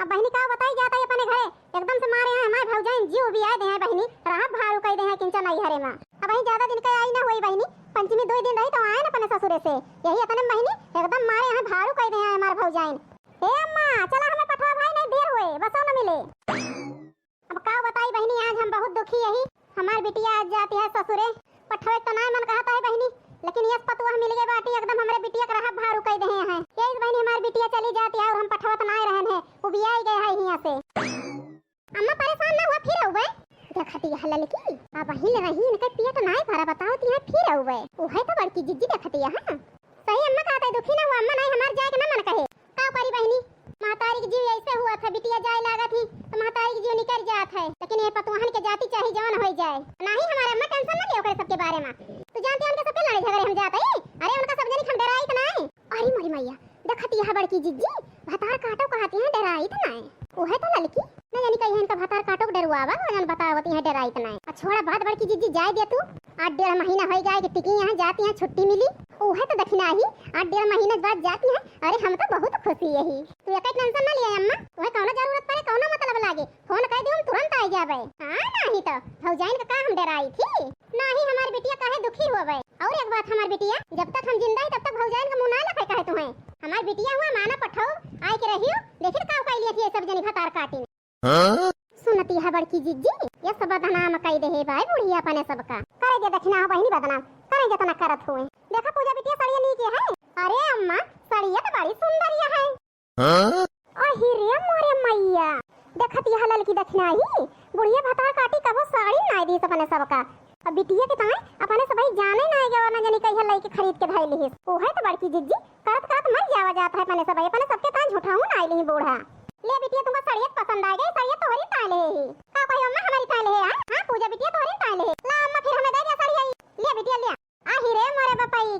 अब बहनी का बताई जाता है अपने घरे एकदम से मारे हैं हमारे भौजाइन जीव भी आए दे हैं बहनी राह भारू कह दे हैं किंचा नहीं हरे मां अब वही ज्यादा दिन का आई ना हुई बहनी पंचमी 2 दिन रही तो आए ना अपने ससुरे से यही अपने बहनी एकदम मारे हैं भारू कह दे हैं हमारे भौजाइन। ए अम्मा चला हमें पठवा भाई नहीं देर हुए बसो न मिले। अब का बताई बहनी आज हम बहुत दुखी यही हमारी बिटिया आज जाती है ससुरे पठवे तो ना मन कहता है बहनी लेकिन ये पतुआ मिल गए बाटी एकदम हमारे बिटिया का राह भारू कह दे हैं ये बहनी हमारी बिटिया चली जाती है और हम पठवा तो ना रहे हैं वो भी आई गए है यहां से। अम्मा परेशान ना हुआ फिर हुए देखती है लड़की अब हिल रही इनके पेट नहीं भरा बताओ ती है फिर हुए वो है तो बड़की जिज्जी देखती है। हां सही अम्मा कहता है दुखी ना हुआ अम्मा नहीं हमार जाए के ना मन कहे का करी बहनी महतारी की जीव ऐसे हुआ था बिटिया जाए लगा थी तो महतारी की जीव निकल जात है लेकिन ये पतवाहन के जाति चाहे जवान हो जाए नहीं हमारे अम्मा टेंशन ना लियो करे सबके बारे में तू जानती है उनके सबके लड़ाई झगड़े हम जाते हैं अरे उनका सब जनी हम डराई तो नहीं अरे मोरी मैया देखती है बड़की जिज्जी भतार काटो कहती है डराई तो नहीं वो है तो लड़की न जानी कहीं इनका भतार काटो डरवावा वजन बतावती है डराई तो नहीं छोड़ा बात बड़की जिज्जी जाए दे तू 8-1.5 महीना हो गया कि टिकी यहाँ जाती है छुट्टी मिली वो है तो दक्षिणा ही 8-1.5 महीने बाद जाती है अरे हम तो बहुत खुशी यही तू एक टेंशन ना लिया अम्मा वह कौनो जरूरत पड़े कौनो मतलब लागे फोन कर दे हम तुरंत आ जाबे। हां नहीं तो भौजाइन का हम डराई थी नहीं हमारी बिटिया काहे दुखी होवे और एक बात हमारी बिटिया जब तक हम जिंदा है तब तक भौजाइन का मुंह ना लगे कहे तुम्हें हमारी बिटिया हुआ माना पठो आए के रहियो लेकिन का कह लिए थी सब जनी भतार काटी हाँ? सुनती है बड़की जिज्जी ये सब बदनाम कह दे है भाई बुढ़िया अपने सबका करे दे दक्षिणा बहनी बदनाम करे जतना करत हुए देखा पूजा बिटिया साड़िया नीचे है अरे अम्मा साड़िया तो बड़ी सुंदर है। हाँ? अहि रे मोरे मैया देखती है लड़की दक्षिणा ही बुढ़िया भतार काटी कबो साड़ी ना दी अपने सबका अब बिटिया के ताए अपने सब जाने ना गया ना जानी कहिया लई के खरीद के धइली है ओ है तो बड़की जिज्जी करत करत मर जावा जाता है अपने सबके ताए झूठाऊ ना आइली बूढ़ा ले बिटिया तुमको साड़िया पसंद आ गई साड़िया तोहरी ताले है का कहियो अम्मा हमारी ताले है हां पूजा बिटिया तोहरी ताले है ला अम्मा फिर हमें दे दिया साड़िया ले बिटिया ले आ ही रे मोरे बापाई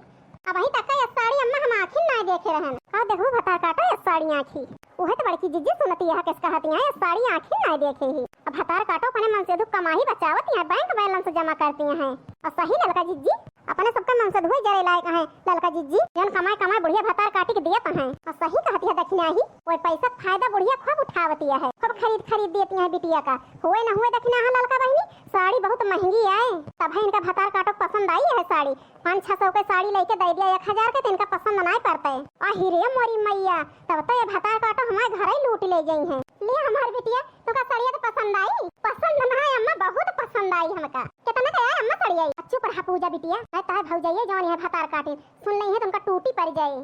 अब वही तक ये साड़ी अम्मा हम आखिर ना देखे रहन का देखो भतार काटो ये साड़ी आखी वो है तो बड़की जिज्जी सुनती है किस कहती है ये साड़ी आखिर ना देखे ही अब भतार काटो अपने मन से दुख कमाई बचावती है बैंक बैलेंस जमा करती हैं और सही ललका जिज्जी अपने सबका मन से धोई जरे लायक है ललका जिज्जी जन कमाई कमाई बुढ़िया भतार काटी के दियत है और सही कहती है दक्षिणा ही कोई पैसा फायदा बुढ़िया खूब उठावती है खूब खरीद देती है बिटिया का हुए न हुए दक्षिणा है ललका बहनी साड़ी बहुत महंगी है तब है इनका भतार काटो पसंद आई है साड़ी 500-600 के साड़ी लेके दे दिया 1000 के तो इनका पसंद नहीं पड़ता है आही रे मोरी मैया तब तो ये भतार काटो हमारे घर ही लूट ले गई है ले हमारी बिटिया तुमका साड़िया तो पसंद आई पसंद ना है अम्मा बहुत पसंद आई हमका कितना का है अम्मा साड़िया अच्छी पर पूजा बिटिया मैं ताए भौजाइए जवान है भतार काटे सुन नहीं है तुमका टूटी पड़ जाए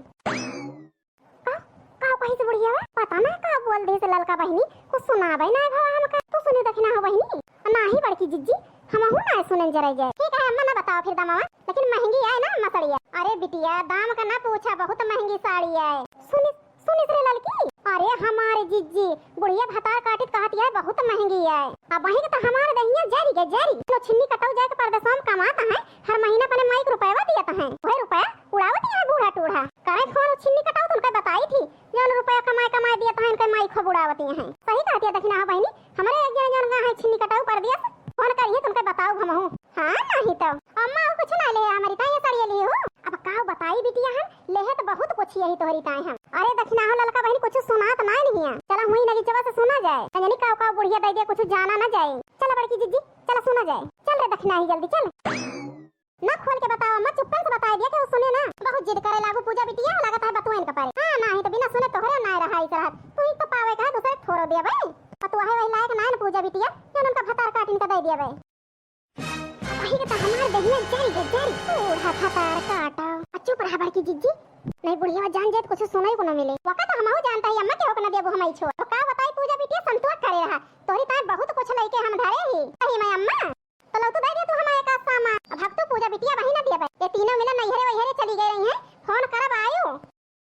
का कहीं से बुढ़िया पता ना का बोल दे से ललका बहनी कुछ सुनावे ना भाव हमका तो सुनी दक्षिणा हो बहनी नाही बड़की जिज्जी हम हूं ना सुनन जरा जाए ठीक है अम्मा ना बताओ फिर दामा लेकिन महंगी है ना अम्मा साड़िया अरे बिटिया दाम का ना पूछा बहुत महंगी साड़ी है सुनी सुनी रे लड़की अरे हमारे जिज्जी बुढ़िया भतार काटी कहती है बहुत महंगी है अब वही तो हमारे दहिया जारी के जारी लो छिन्नी कटाऊ जाए के परदेशों में कमाता है हर महीना अपने माई को रुपया दिया है वही रुपया उड़ावती है बूढ़ा टूढ़ा करे फोन छिन्नी कटाऊ तो उनका बताई थी जन रुपया कमाई दिया है इनके माई को उड़ावती है सही कहती है दक्षिणा बहनी हमारे एक जन है छिन्नी कटाऊ कर दिया फोन करिए तुमके बताओ हम हूं हां नहीं तो अम्मा कुछ ना ले हमारी ताई साड़ी लिए हो अब का बताई बिटिया हम लेहे तो बहुत कुछ यही तोहरी ताई हम अरे दक्षिणा हो ललका बहनी कुछ सुनात ना नहीं है चला हुई नगी चवा से सुना जाए यानी का बुढ़िया दे दे कुछ जाना ना जाए चल बड़की जिज्जी चला सुना जाए चल रे दक्षिणा ही जल्दी चल ना खोल के बताओ अम्मा चुप्पन से बता दिया कि वो सुने ना बहुत जिद करे लागू पूजा बिटिया लागत है बतुएन का पारे हां नहीं तो बिना सुने तोहरे ना रहा इस रात तू ही तो पावे का दूसरे छोड़ दिया भाई पतुआ है वही लायक ना पूजा बिटिया जन उनका भतार काटिन का दे दिया भाई वही के तो हमारे दहिया जारी पूरा भतार काटा अच्छू पर हबर की जिज्जी नहीं बुढ़िया जान जाए कुछ सुनाई को ना मिले वका तो हमहु जानता है अम्मा के हो ना देबो हमई छोड़ तो का बताई पूजा बिटिया संतोष करे रहा तोरी ताए बहुत कुछ लेके हम धरे ही अही मैं अम्मा तो लो तो दे दे तू हमारे का सामान अब हम तो पूजा बिटिया वही ना दिया भाई ये तीनों मिला नैहरे वहीरे चली गई रही हैं फोन करब आयो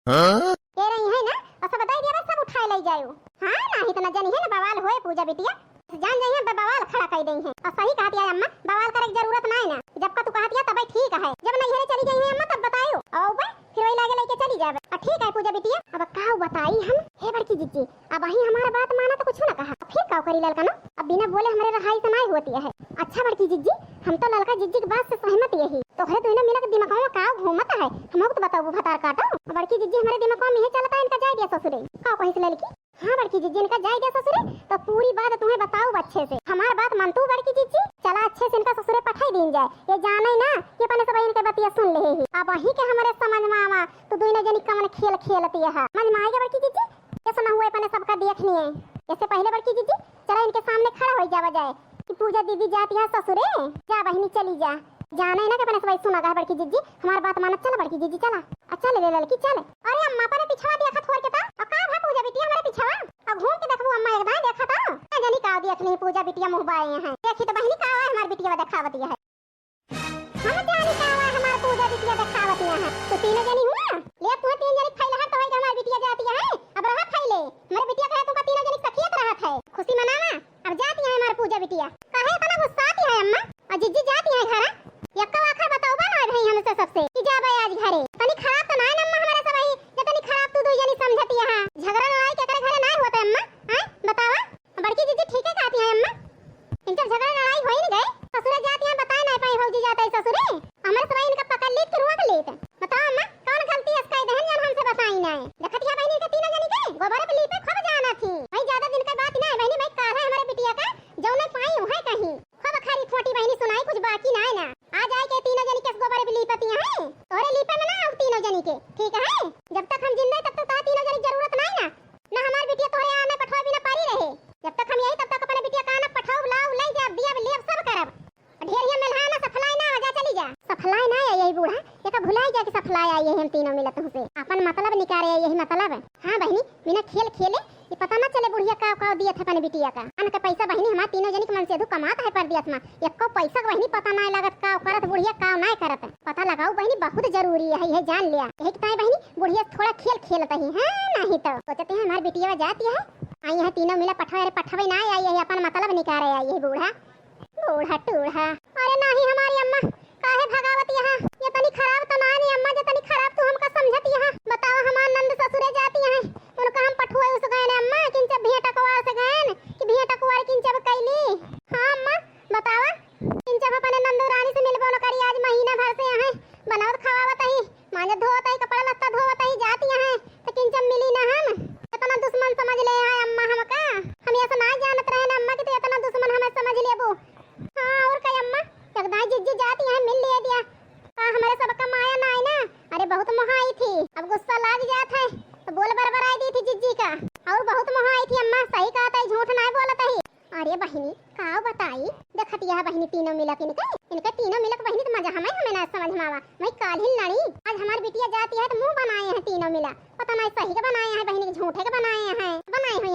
हाँ? ये रही है ना और सब बताई दिया सब उठाए ले जायो हां नहीं तो ना जानी है ना बवाल होए पूजा बिटिया जान जाइए बवाल खड़ा कर देई है और सही कहती है अम्मा बवाल करे की जरूरत ना है ना जब का तू कहती है तब ठीक है जब नैहरे चली गई है अम्मा तब बतायो आओ बे फिर वही लागे लेके चली जावे ठीक है पूजा बिटिया अब का बताई हम हे बड़की जिज्जी अब वही हमारा बात माना तो कुछ ना कहा फिर का करी ललका ना अब बिना बोले हमारे रहाई से नहीं होती है अच्छा बड़की जिज्जी हम तो ललका जिज्जी की बात से सहमत यही तो है दोनों मिलकर दिमाग में का घूमता है हमको तो बताओ वो भतार काटो बड़की जिज्जी हमारे दिमाग में यही चलता है इनका जाए दिया ससुरे का कहीं से लड़की हाँ बड़की जीजी, इनका जाएगा ससुरे तो पूरी बात तुम्हें बताऊँ अच्छे से। हमार बात मानतू बड़की जीजी, चला अच्छे से इनका ससुरे पठाई दिन जाए। ये जाने ना कि अपने सब इनके बतिया सुन ले ही। अब वही के हमारे समझ में आवा तो दुई जनी कमन खेल खेलती है। समझ में आएगा बड़की जीजी? ये सुना हुआ अपने सबका देखनी है। इससे पहले बड़की जीजी चला इनके सामने खड़ा हो जावा जाए कि पूजा दीदी जाती है ससुरे। जा बहनी चली जा, जाने ना कि अपने सब सुना गा बड़की जीजी। हमारी बात मानत चला बड़की जीजी, चला अच्छा ले लड़की चले। अरे अम्मा पर पिछवा दिया छोड़ के था और का भा पूजा बिटिया हमारे पिछवा अब घूम के देखबो अम्मा एक बार देखा था ना जानी का देख नहीं पूजा बिटिया मुंह बाए हैं। देखी तो बहनी का है हमारी बिटिया दिखावती है। हम जानी का है हमारी पूजा बिटिया दिखावती है। तो तीनों जनी हुआ ले तू तीन जनी फैला है तो है हमारी बिटिया जाती है। अब रहा फैले मेरे बिटिया कहे तुमका तीनों जनी सखियत रहत है, खुशी मनाना। अब जाती है हमारी पूजा बिटिया, काहे इतना गुस्सा आती है अम्मा? और जीजी जाती है घर यक्का आखिर बताओ बना भाई हमसे सबसे कि जा भाई आज घरे तनी खराब तो ना अम्मा हमारे सब आई जे तनी खराब तू दो जनी समझती है। झगड़ा लड़ाई के करे घरे ना होता अम्मा? हां बतावा बड़की जीजी ठीक है कहती है अम्मा। इन जब झगड़ा लड़ाई हो ही नहीं गए ससुरे जाती है बताए नहीं पाई भौजी जाता है ससुरे। हमारे सब इनका पकड़ ली फिर हुआ के लेते बताओ अम्मा कौन गलती है इसका दहन जन हमसे बताई ना है। देखत है बहनी के तीनों जनी के गोबर पे लीपे खब जाना थी भाई। ज्यादा दिन का बात ना है बहनी, भाई का है हमारे बिटिया का जो नहीं पाई है कहीं खब खारी छोटी बहनी सुनाई कुछ बाकी ना है ना। आ जाए के तीनों जनी के गोबर पे लीपती है तोरे लीपे में ना आओ तीनों जनी के, ठीक है? जब तक हम जिंदा तब तक तीनों जनी जरूरत नहीं ना हमारी बिटिया तोरे आने पठवा भी ना पारी रहे। जब तक हम यही तब तक अपने बिटिया का ना पठाओ लाओ ले जा दिया लेब सब करब। ढेर ये मिलहा ना सफलाई ना जा चली जा। सफलाई ना है यही बूढ़ा ये का भुलाई जा कि सफलाई आई है हम तीनों मिलत से अपन मतलब निकाले यही मतलब है। हां बहनी बिना खेल खेले ये पता ना चले बुढ़िया का दिया था अपने बिटिया का अन का पैसा बहनी हमार तीनों जनी के मन से कमाता है पर दिया था एको पैसा बहनी पता ना लागत का करत बुढ़िया का ना करत पता लगाओ बहनी बहुत जरूरी है ये जान लिया। यही कि बहनी बुढ़िया थोड़ा खेल खेलता ही है नहीं तो सोचते हैं हमारी बिटिया जाती है आई है तीनों मिला पठवे ना आई है अपन मतलब निकाले आई है बूढ़ा बूढ़ा टूढ़ा। अरे नहीं हमारी अम्मा काहे भगावत यहाँ ये तनी खराब तो ना नहीं अम्मा जे तनी खराब तू हमका समझत यहाँ। बताओ हमार नंद ससुरे जाती है उनका हम पठुए उस गए ने अम्मा किन जब भेंट कुवार से गए कि भेंट कुवार किन जब कैली। हां अम्मा बतावा किन जब अपने नंद रानी से मिलबो न करी आज महीना भर से यहाँ बनावत खवावत ही माने धोवत ही कपड़ा लत्ता धोवत ही जाती है तो किन जब मिली ना हम इतना दुश्मन समझ ले है अम्मा हमका। हम ऐसा ना जानत रहे ना अम्मा कि तो इतना दुश्मन हमें समझ लेबो। हां और कई अम्मा जगदाई जीजी जाती है मिल ले दिया हमारे सबका माया ना है ना। अरे बहुत मोहाई थी अब गुस्सा लाग जाता है तो बोल बरबराई दी थी जीजी का और बहुत मोहाई थी अम्मा सही कहता है झूठ ना बोलता है। अरे बहनी का बताई देखत यह बहनी तीनों मिलक इनका तीनों मिलक बहनी तो मजा हमें ना समझ में आवा। भाई काल ही लड़ी आज हमारी बिटिया जाती है तो मुंह बनाए हैं तीनों मिला पता नहीं सही के बनाए हैं बहनी के झूठे के बनाए हुए हैं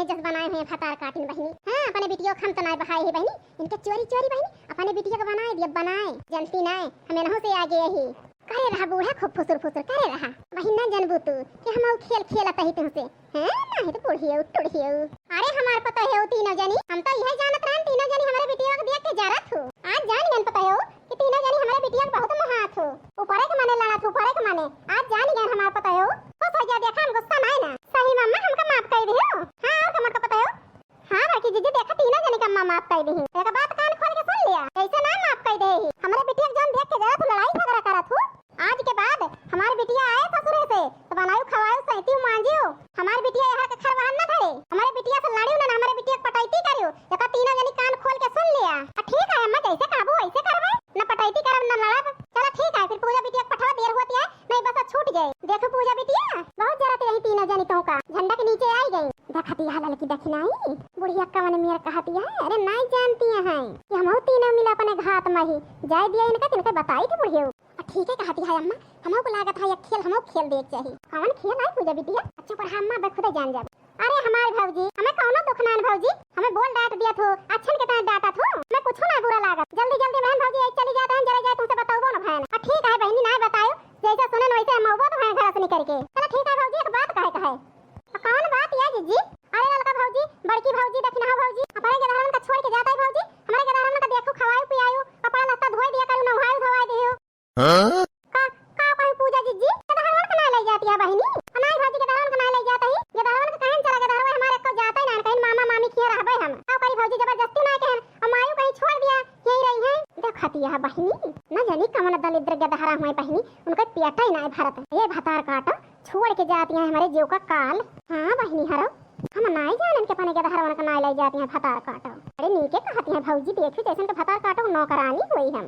जस बनाए हुए फतार काटिन बहनी। हां अपने बिटिया खम तो नहीं बहाई है बहनी इनके चोरी चोरी बहनी अपने बिटिया को बनाए दिया बनाए जनती नहीं हमें नहो से आगे यही करे रहा बूढ़ा खूब फुसुर फुसुर करे रहा वही ना जानबू तू कि हम खेल खेलत ही तुमसे हैं नहीं तो बुढ़ियो टुढ़ियो। अरे हमार पता है तीनों जनी हम तो यही जानत रहन तीनों जनी हमारे बिटिया को देख के जारत हो आज जान गन पता है कि तीनों जनी हमारे बिटिया को बहुत महात हो ऊपर के माने लड़त ऊपर के माने आज जान गन हमार पता है बस हो जा देखा हम गुस्सा नहीं ना सही मम्मा हमका माफ कर दियो। हां और हमका पता है हां बाकी जीजी देखा तीनों जनी का माफ कर दी एक बात कान खोल के सुन लिया ऐसे ना माफ कर दे हमारे बिटिया जान देख के जारत लड़ाई झगड़ा करत हो। आज के बाद हमारी बिटिया आए ससुरे से तो बनायु खवायु सहिती मांजियो हमारी बिटिया यहाँ के खरवान ना धरे हमारे बिटिया से लड़ियो ना हमारे बिटिया पटाईती करियो जका तीनों जनी कान खोल के सुन लिया। ठीक है अम्मा जैसे कहबो वैसे करबे ना पटाईती करब ना लड़ब। चलो ठीक है फिर पूजा बिटिया पठवा देर होती है नहीं बस छूट जाए। देखो पूजा बिटिया बहुत जरा रही तीनों जनी तो का झंडा के नीचे आई गई देखती है लड़की देखी नहीं बुढ़िया का मन मेरा कहती है अरे नहीं जानती है कि हम तीनों मिला अपने घात में ही जाय दिया इनका बताई थी बुढ़िया। ठीक है कहती है अम्मा हमको लागत है खेल हमको खेल देख चाहिए कौन खेल है पूजा बिटिया अच्छा पर अम्मा मैं खुद जान जाब। अरे हमारे भौजी हमें कौनो दुख ना भौजी हमें बोल डांट दिया थो अच्छन के तरह डांटा थो मैं कुछ ना बुरा लागत जल्दी जल्दी बहन भौजी चली जाते हैं जरा जाए तुमसे बताओ ना बहन। ठीक है बहनी ना बताओ जैसा सुने वैसे हम वो तो है घर से निकल के चलो ठीक है भौजी एक बात कहे कौन बात है जीजी। अरे लड़का भौजी बड़की भौजी दक्षिणा भौजी अपने गदहरन का छोड़ के जाता है भौजी हमारे गदहरन का देखो खवायो पियायो कपड़ा लत्ता धोई दिया करू नहायो धोवाई दियो। Huh? का पूजा जीजी गदहरन का ना ले जाती है बहनी अनाई भौजी गदहरन का ना ले जाता ही गदहरन का कहन चला गदहरवा हमारे को जाता ही ना कहीं मामा मामी किए रहबे हम का करी भौजी जबरदस्ती ना कहन अमायु कहीं छोड़ दिया यही रही है देखती है बहनी ना जानी कमन दलिद्र गदहरा हुए बहनी उनका पेटा ही ना भरत ये भतार काटा छोड़ के जाती है हमारे जीव का काल। हां बहनी हरो हम नाई जानन के अपने के दहरवन का नाई ले जाती हैं फतार काटो। अरे नीके कहती हैं भौजी देखी जैसे तो फतार काटो नौकरानी हुई हम।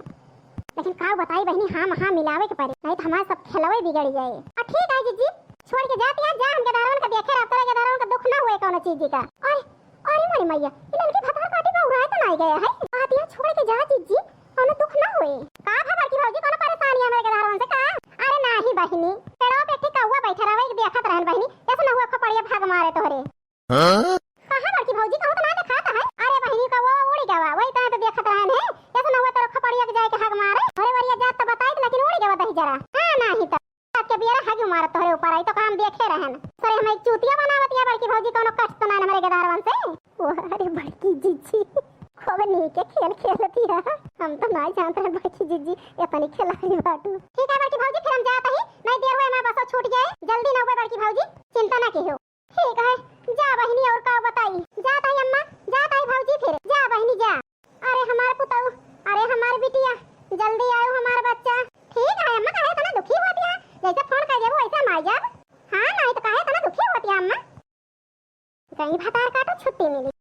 लेकिन का बताई बहनी हाँ मिलावे के पड़े नहीं तो हमारे सब खेलवे बिगड़ जाए। ठीक है जीजी छोड़ के जाती है जा हम के दहरवन का देखे रहा तेरे के दहरवन का दुख ना हुए कोनो चीज का। अरे मोरी मैया ये लड़की फतार काटे का उड़ाए तो नहीं गया है आती है छोड़ के जा जीजी कोनो दुख ना हुए। का खबर की भौजी कोनो परेशानी है मेरे के दहरवन से का। अरे नहीं बहनी पेड़ों पे ठीक कौवा बैठा रहा है देखत रहन बहनी कैसे ना हुआ खपड़िया भाग मारे तोहरे। कहां बड़की भौजी कहूं तो ना दिखाता है। अरे बहनी का वो उड़ी गवा वही तरह तो देखत रहन है कैसे ना हुआ तेरे खपड़िया के जाए के भाग मारे। अरे वरिया जात तो बताई लेकिन उड़ी गवा दही जरा हां नहीं तो रात के बियारा भाग मारे तोहरे ऊपर आई तो काम देखे रहन। सरे हम एक चूतिया बनावत या बड़की भौजी कोनो कष्ट तो ना हमारे के दहरवन से। ओ अरे बड़की जीजी खूब नीके खेल खेलती है हम तो नहीं जानते हैं बड़की जीजी अपनी खिलाड़ी बाटू। ठीक है बड़की भौजी फिर हम जाते हैं नहीं देर हुए हमारा बस छूट जाए जल्दी ना हुए बड़की भौजी चिंता ना कीहो। ठीक है जा बहनी और का बताई जाता है अम्मा जाता है भौजी फिर जा बहनी जा। अरे हमारे पुताऊ अरे हमारी बिटिया जल्दी आओ हमारा बच्चा। ठीक है अम्मा काहे तना दुखी होती है जैसे फोन कर देबो ऐसे मार जाब। हां नहीं तो काहे तना दुखी होती है अम्मा कहीं भतार काटो छुट्टी मिली